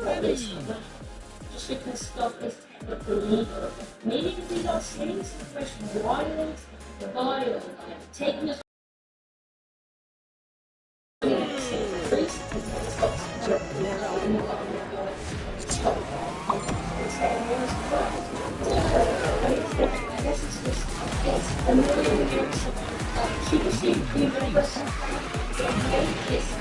just because stuff is technically legal. Maybe because he's not saying some fresh wild, vile, taking a it's a million years of cheating, universe, it's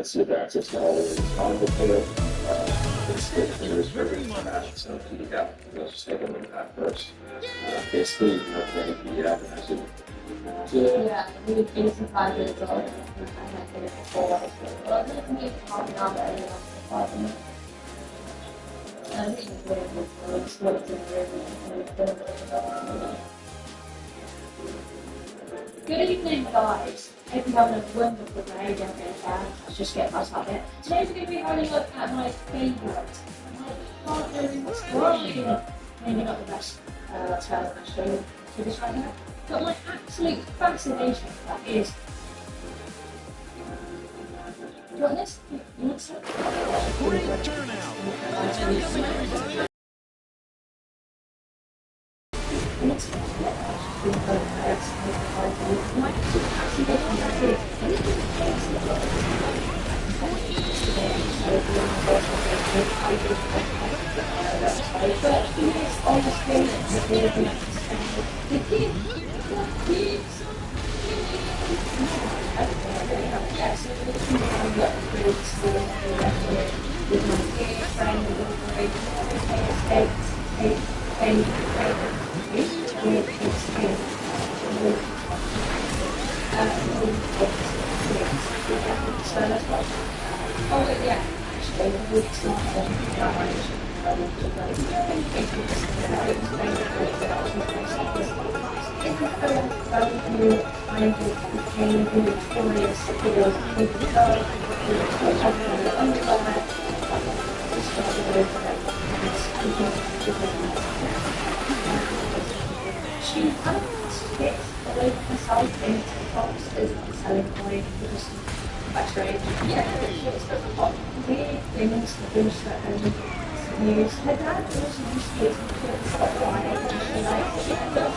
see if access to all of it on the player. There's very much so let's just take a look at that first. Basically, I think the advertising. Yeah, we would be surprised as well. I had it before. Well, I didn't get half an hour and I think it's really good for us. What's in the Good evening, guys. Hope you're having a wonderful day down there. Let's just get past that bit. Today we're going to be having a look at my favourite, my partner in crime. Maybe not the best tale I'm showing to this right now, but my absolute fascination that is. Do you want this? You want some? Great turnout. She kind of sticks away from herself into the box as a selling point because quite strange. Yeah, it's got a lot of weird things to do certain news. Her dad also used to get some stuff on it and she that's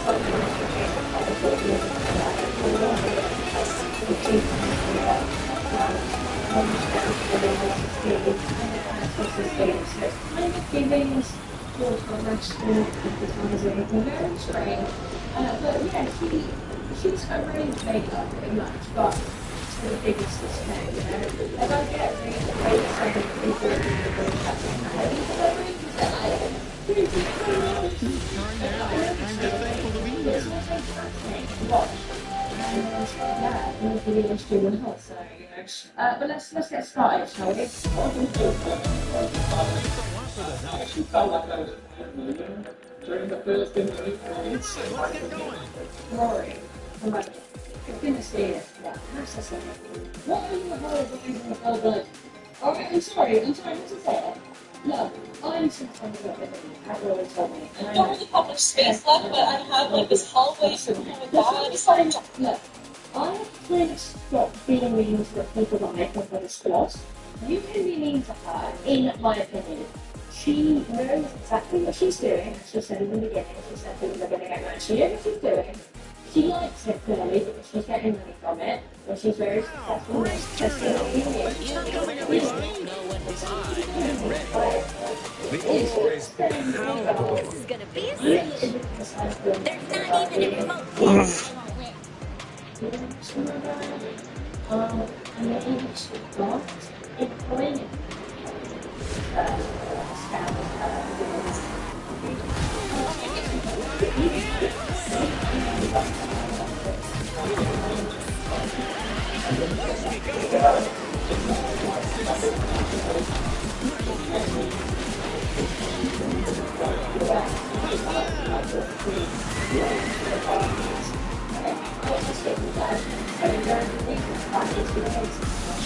giving towards my national advertising and very strange. But yeah, she was kind of ready to make up pretty much, but to the biggest extent, you know. And I get really great second people in the group chat in my head, because I really feel like it's also fascinating to watch yeah, we'll be able to do well. So, but let's get started, shall we? I actually felt like I was moving during the first interviews. Rory, remember, for goodness sake, yeah, that's the thing. What are you apologizing for? Like, alright, I'm sorry, what's it say? Look, I'm sometimes a bit busy, as Rory told me. I don't really have much space left, but I have like this hallway for kind of bad. Look, I have kind of stopped being mean to the people that I think are squad. You can be mean to her, in my opinion. She knows exactly what she's doing. As she said in the beginning, she said things are going to get worse. She knows what she's doing. She likes it clearly because she's getting money from it, and she's very successful. This is gonna be a cinch. There's not even a remote. And then each got employment.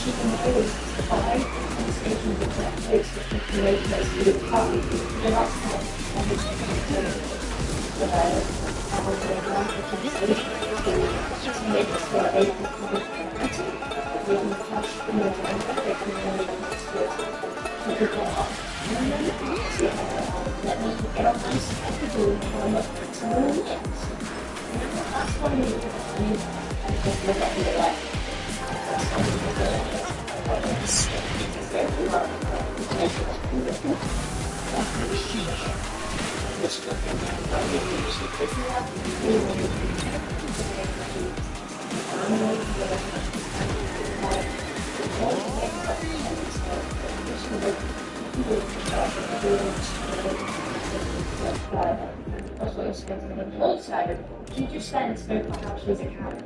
She can always buy and station the correct place that she can make those good copy. They're not to make it so they can they can touch the they can let me get on my schedule for what tomorrow is. That's why I just look at it like also, she just then spoke about how she's a character.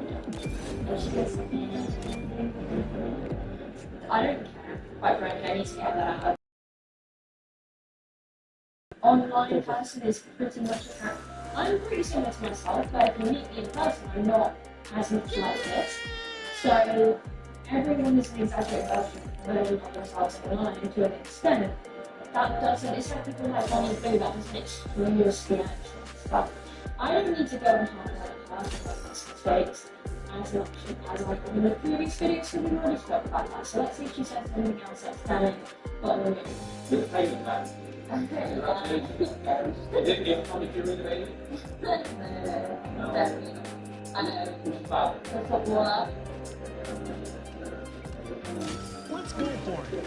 And she says, I don't care, quite frankly, I need to get that out. Online person is pretty much a character. I'm pretty similar to myself, but if you meet me in person, I'm not as much like this. So, everyone is an exaggerated version of themselves online to an extent. That doesn't, it's like people like Bonnie Boo, that doesn't excuse the actions. But I don't need to go and have like mistakes as much as like in the previous videos, so we already spoke about that. So let's see if she says something else that's telling what we're doing. Good payment that. Did you come to the baby? No, definitely not. I know. The footballer. Let's go for it.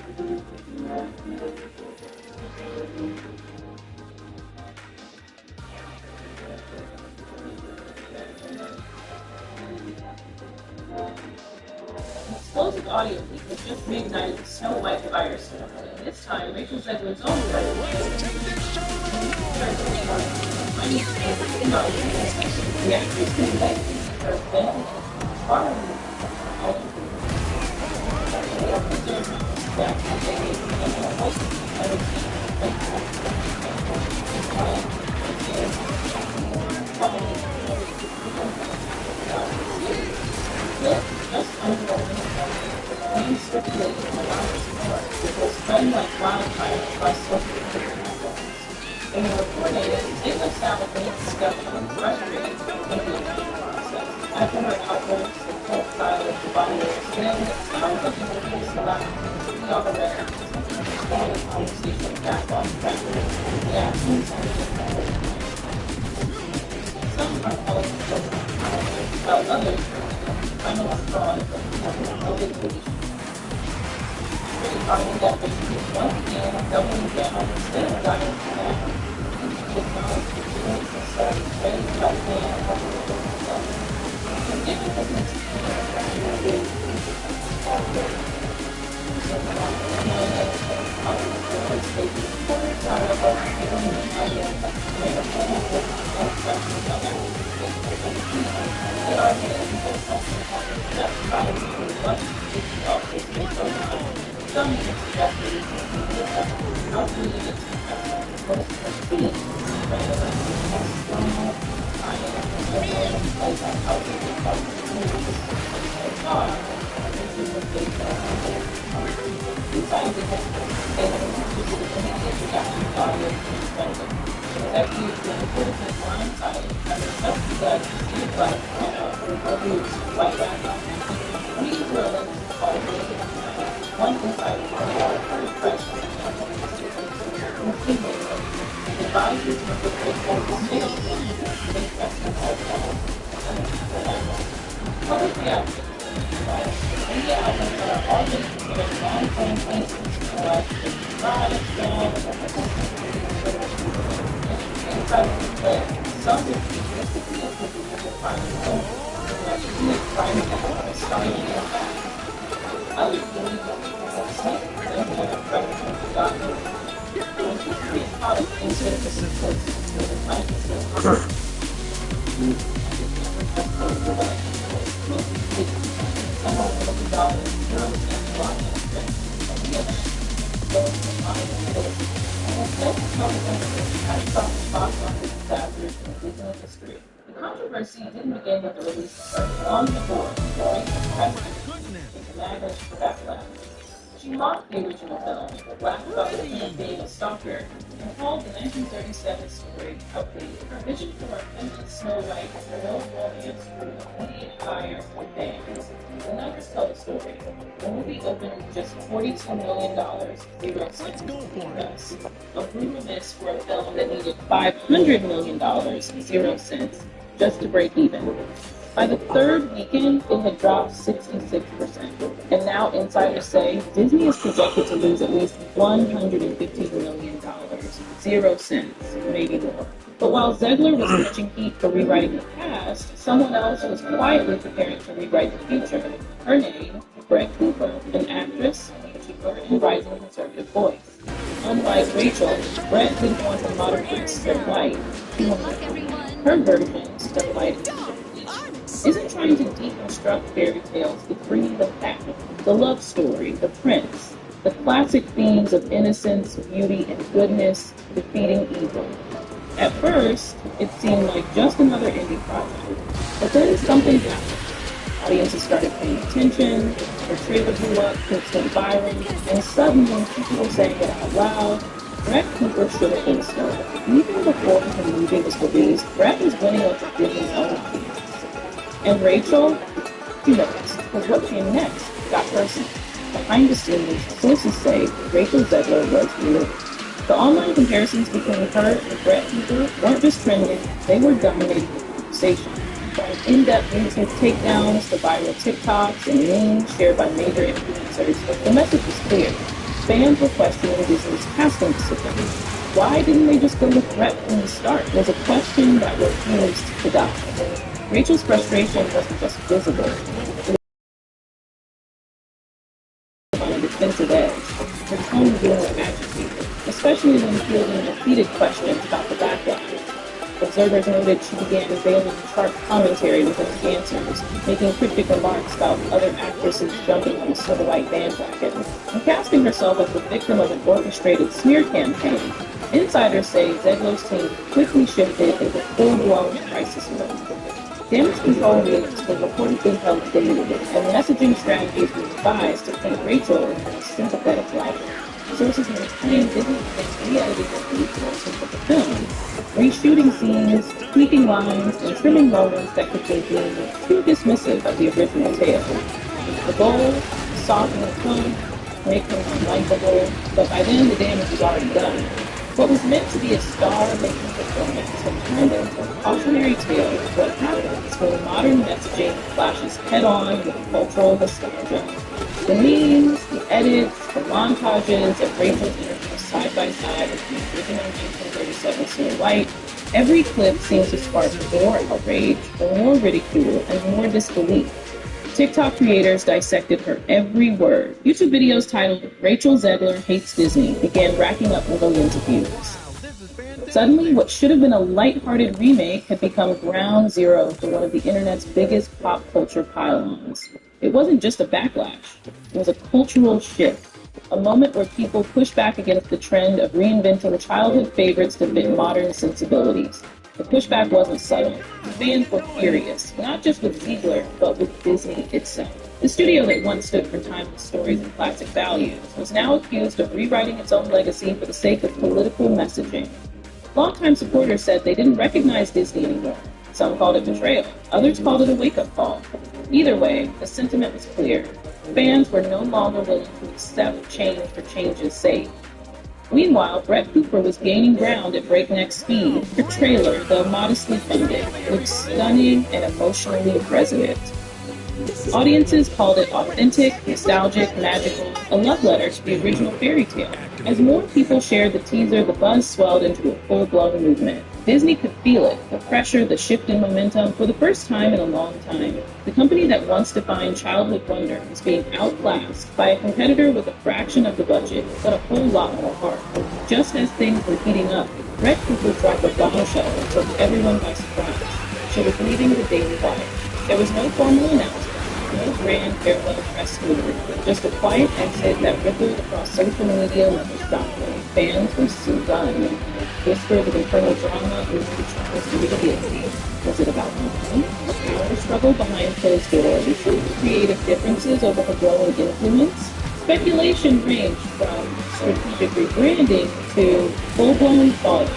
Explosive audio leak has just reignited Snow White virus. This time, Rachel said was own like wildfire across social media networks. In a report, it was found that they discovered frustrated process after her outbursts and full style of the body then it sounds like the police allowed the other better conversation back on track. Yeah, some are also while others are not fraud of the police. Finding that this is one and doubling down instead of dying for that. Technology is necessary to raise that man and give it a Some even suggest that it's outdated its most prestige rather than external science and like outdated movies. So far, this was based on scientific data to the immediate reaction to audience spending. That view is critically blindsided as a subsidized received by reviews like that. We were linked by one insider current price advisors of the sales public reaction. Media outlets are always considered long-term places like products, some realistically include the private home, like private home starting in the back. Others believe that snake and private doctors create products instead of the scientists. The controversy didn't begin with the release of long before the recent president Magna's backlash. She mocked the original film, laughed about the film being a stalker, and called the 1937 story outdated. Her vision for a feminine Snow White is no romance through immediate fire for fans. The numbers tell the story. The movie opened with just $42 million, zero cents US. A brutal miss for a film that needed $500 million, zero cents, just to break even. By the third weekend, it had dropped 66%. And now insiders say Disney is projected to lose at least $150 million, zero cents, maybe more. But while Zegler was catching heat for rewriting the past, someone else was quietly preparing to rewrite the future. Her name, Brett Cooper, an actress, YouTuber, and rising conservative voice. Unlike Rachel, Brett didn't want to modernize Snow White. She wanted her version, Snow White, isn't trying to deconstruct fairy tales, but bringing them back. The love story, the prince, the classic themes of innocence, beauty, and goodness defeating evil. At first, it seemed like just another indie project, but then something happened. Audiences started paying attention, her trailer blew up, clips went viral, and suddenly people were saying it out loud. Brett Cooper should have been Snow. Even before the movie was released, Brett was winning over Disney's own audience. And Rachel, she knows, because what came next got personal. Behind the scenes, sources say Rachel Zegler was livid. The online comparisons between her and Brett Cooper weren't just trending, they were dominating the conversation. From in-depth YouTube takedowns to viral TikToks and memes shared by major influencers, the message was clear. Fans were questioning Disney's casting decisions. Why didn't they just go with Brett from the start? Was a question that refused to die. Rachel's frustration wasn't just visible. It was on a defensive edge. Her tone grew more agitated, especially when fielding repeated questions about the backlash. Observers noted she began veiling sharp commentary within the answers, making cryptic remarks about other actresses jumping on the Snow White bandwagon, and casting herself as the victim of an orchestrated smear campaign. Insiders say Zegler's team quickly shifted into full-blown crisis mode. Damage control meetings were reportedly held daily, and messaging strategies were devised to paint Rachel in a sympathetic light. Sources maintain Disney began re-editing the lead portions of the film, reshooting scenes, tweaking lines, and trimming moments that could be deemed too dismissive of the original tale. The goal, soften the tone, make them unlikable, but by then the damage was already done. What was meant to be a star-making performance had turned into a cautionary tale of what happens when modern messaging clashes head-on with cultural nostalgia. The memes, the edits, the montages of Rachel's interviews side by side with the original 1937 Snow White, every clip seems to spark more outrage, more ridicule, and more disbelief. TikTok creators dissected her every word. YouTube videos titled "Rachel Zegler Hates Disney" began racking up millions of views. Suddenly, what should have been a lighthearted remake had become ground zero for one of the internet's biggest pop culture pile-ons. It wasn't just a backlash, it was a cultural shift. a moment where people pushed back against the trend of reinventing childhood favorites to fit modern sensibilities. The pushback wasn't subtle. Fans were furious, not just with Ziegler, but with Disney itself. The studio that once stood for timeless stories and classic values was now accused of rewriting its own legacy for the sake of political messaging. Longtime supporters said they didn't recognize Disney anymore. Some called it betrayal, others called it a wake-up call. Either way, the sentiment was clear. Fans were no longer willing to accept change for change's sake. Meanwhile, Brett Cooper was gaining ground at breakneck speed. Her trailer, though modestly funded, looked stunning and emotionally resonant. Audiences called it authentic, nostalgic, magical, a love letter to the original fairy tale. As more people shared the teaser, the buzz swelled into a full-blown movement. Disney could feel it, the pressure, the shift in momentum, for the first time in a long time. The company that once defined childhood wonder was being outclassed by a competitor with a fraction of the budget, but a whole lot more heart. Just as things were heating up, Brett Cooper dropped a bombshell that took everyone by surprise. She was leaving the Daily Wire. There was no formal announcement, no grand farewell press move, just a quiet exit that rippled across social media like a shockwave. Fans were stunned. Whispers of internal drama and trials to reveal. Was it about money, a power struggle behind closed doors, creative differences over her growing influence? Speculation ranged from strategic rebranding to full-blown fallout.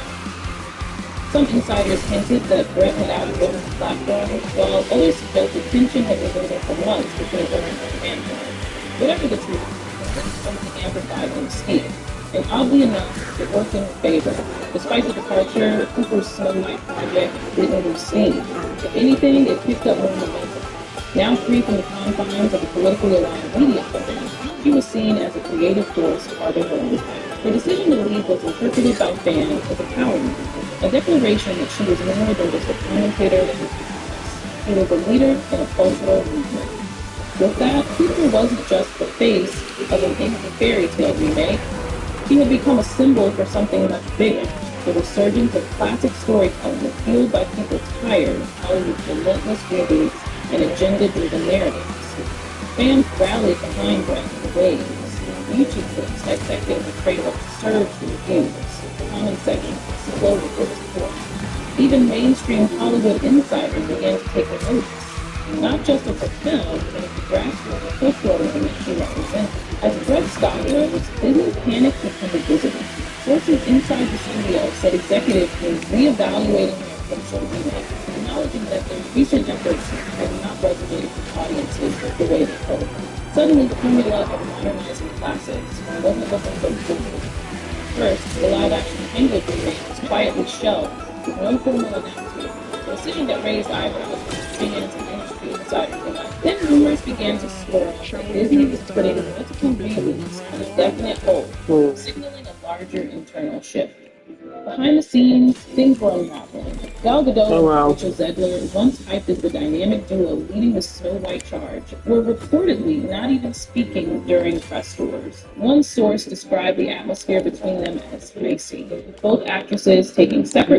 Some insiders hinted that Brett had outgrown the platform, while others suggested tension had been building for months between her and her fandom. Whatever the truth, it only amplified the mystique. And oddly enough, it worked in her favor. Despite the departure, Cooper's Snow White project didn't lose steam. If anything, it picked up more momentum. Now free from the confines of a politically aligned media company, she was seen as a creative force carving her own path. Her decision to leave was interpreted by fans as a power move, a declaration that she was more than just a commentator that was business. She was a leader in a cultural movement. With that, Cooper wasn't just the face of an indie fairy tale remake. He had become a symbol for something much bigger, the resurgence of classic storytelling fueled by people tired of Hollywood's relentless reboots and agenda-driven narratives. Fans rallied behind Brett in waves. YouTube clips dissecting the trailer surged in views. Comment sections exploded with support. Even mainstream Hollywood insiders began to take notice, not just of the film, but of the grassroots cultural movement she represented. As Brett's stock rose, Disney's panic became visible. Sources inside the studio said executives were reevaluating their approach to the remake, acknowledging that their recent efforts had not resonated with audiences the way they hoped. Suddenly, the formula of modernizing classics wasn't looking so good. First, the live-action Penguin remake was quietly shelved with no formal announcement, a decision that raised eyebrows from fans and industry insiders alike. Then rumors began to swirl that Disney was putting multiple reboots on a definite hold, signaling a larger internal shift. Behind the scenes, things were unraveling. Gal Gadot and Rachel Zegler, once hyped as the dynamic duo leading the Snow White charge, were reportedly not even speaking during press tours. One source described the atmosphere between them as racy, with both actresses taking separate